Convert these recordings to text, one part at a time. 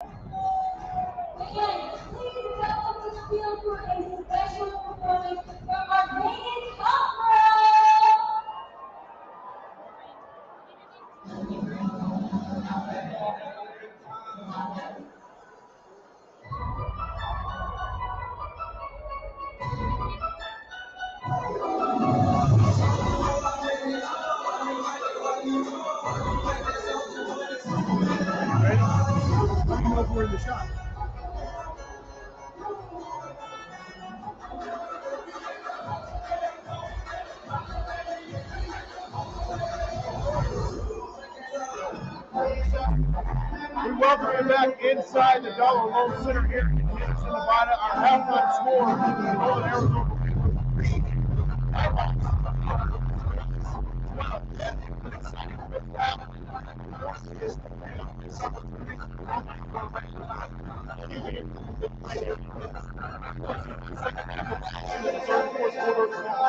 Again, please welcome to the field for a special performance from our NAZ Wranglers. Ready? Let me know if we're in the shot. We welcome you back inside the Dollar Loan Center here in Henderson, Nevada. Our halftime score in Northern Arizona.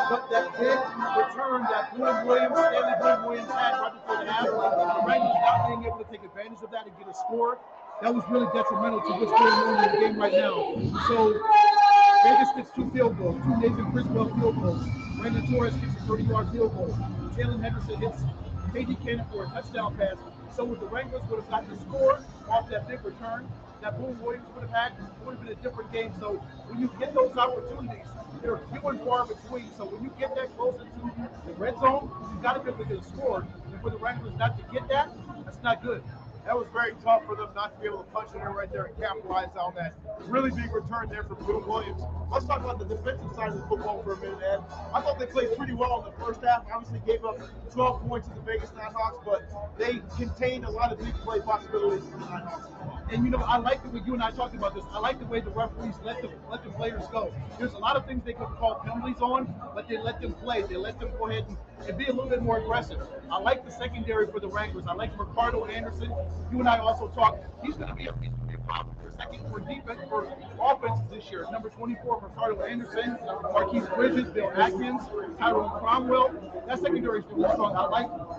But that big return that Stanley Williams had right before the half, the Wranglers not being able to take advantage of that and get a score, that was really detrimental to what's going on in the game right now. So Vegas gets two field goals, two Nathan Criswell field goals. Brandon Torres gets a 30-yard field goal. Jalen Henderson hits K.D. Cannon for a touchdown pass. So if the Wranglers would have gotten a score off that big return that Boone Williams would have had, it would have been a different game. So when you get those opportunities, they're few and far between. So when you get that closer to the red zone, you got to be able to get a score. And for the Wranglers not to get that, that's not good. That was very tough for them not to be able to punch it in right there and capitalize on that really big return there from Boone Williams. Let's talk about the defensive side of the football for a minute, Ed. I thought they played pretty well in the first half. Obviously gave up 12 points to the Vegas Nighthawks, but they contained a lot of big play possibilities for the Nighthawks. And you know, I like the way you and I talked about this. I like the way the referees let the players go. There's a lot of things they could call penalties on, but they let them play. They let them go ahead and be a little bit more aggressive. I like the secondary for the Wranglers. I like Ricardo Anderson. You and I also talked. He's going to be a problem for second for defense for offense this year. Number 24, Ricardo Anderson, Marquise Bridges, Bill Atkins, Tyrone Cromwell. That secondary is really strong.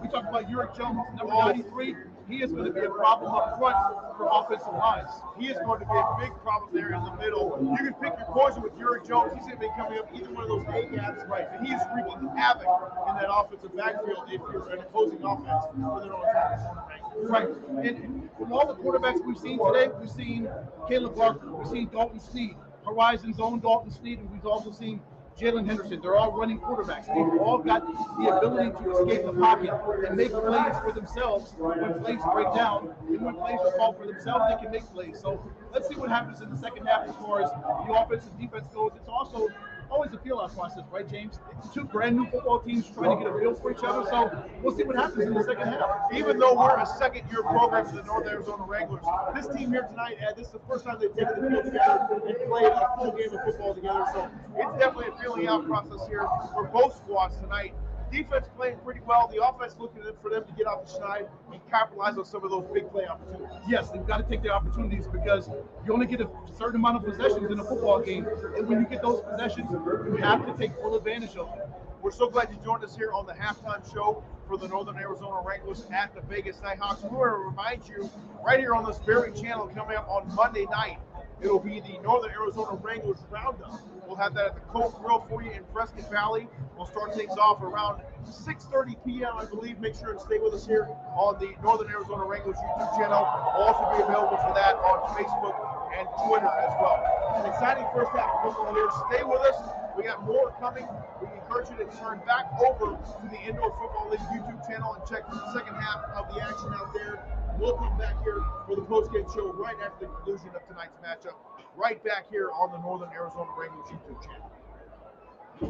We talked about Uric Jones, number 93. He is going to be a problem up front for offensive lines. He is going to be a big problem there in the middle. You can pick your poison with Uric Jones. He's going to be coming up either one of those A gaps, right? And he is wreaking havoc in that offensive backfield if you're an opposing offense for their own team. Right. And from all the quarterbacks we've seen today, we've seen Caleb Barker, we've seen Dalton Sneed, Horizon's own Dalton Sneed, and we've also seen Jalen Henderson. They're all running quarterbacks. They've all got the ability to escape the pocket and make plays for themselves when plays break down. And when plays are called for themselves, they can make plays. So let's see what happens in the second half as far as the offense and defense goes. It's also always a feel-out process, right, James? Two brand new football teams trying to get a feel for each other. So we'll see what happens in the second half. Even though we're a second-year program for the North Arizona Wranglers, this team here tonight, Ed, this is the first time they've taken the field together and played a full game of football together. So it's definitely a feeling out process here for both squads tonight. Defense playing pretty well. The offense looking for them to get off the schneid and capitalize on some of those big play opportunities. Yes, they've got to take their opportunities because you only get a certain amount of possessions in a football game. And when you get those possessions, you have to take full advantage of them. We're so glad you joined us here on the halftime show for the Northern Arizona Wranglers at the Vegas Nighthawks. We want to remind you right here on this very channel coming up on Monday night, it'll be the Northern Arizona Wranglers Roundup. We'll have that at the Coke Grill for you in Prescott Valley. We'll start things off around 6:30 p.m., I believe. Make sure to stay with us here on the Northern Arizona Wranglers YouTube channel. We'll also be available for that on Facebook and Twitter as well. An exciting first half of football here. Stay with us. We got more coming. We encourage you to turn back over to the Indoor Football League YouTube channel and check the second half of the action out there. We'll come back here for the post-game show right after the conclusion of tonight's matchup, right back here on the Northern Arizona Wranglers YouTube channel.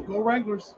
Go Wranglers!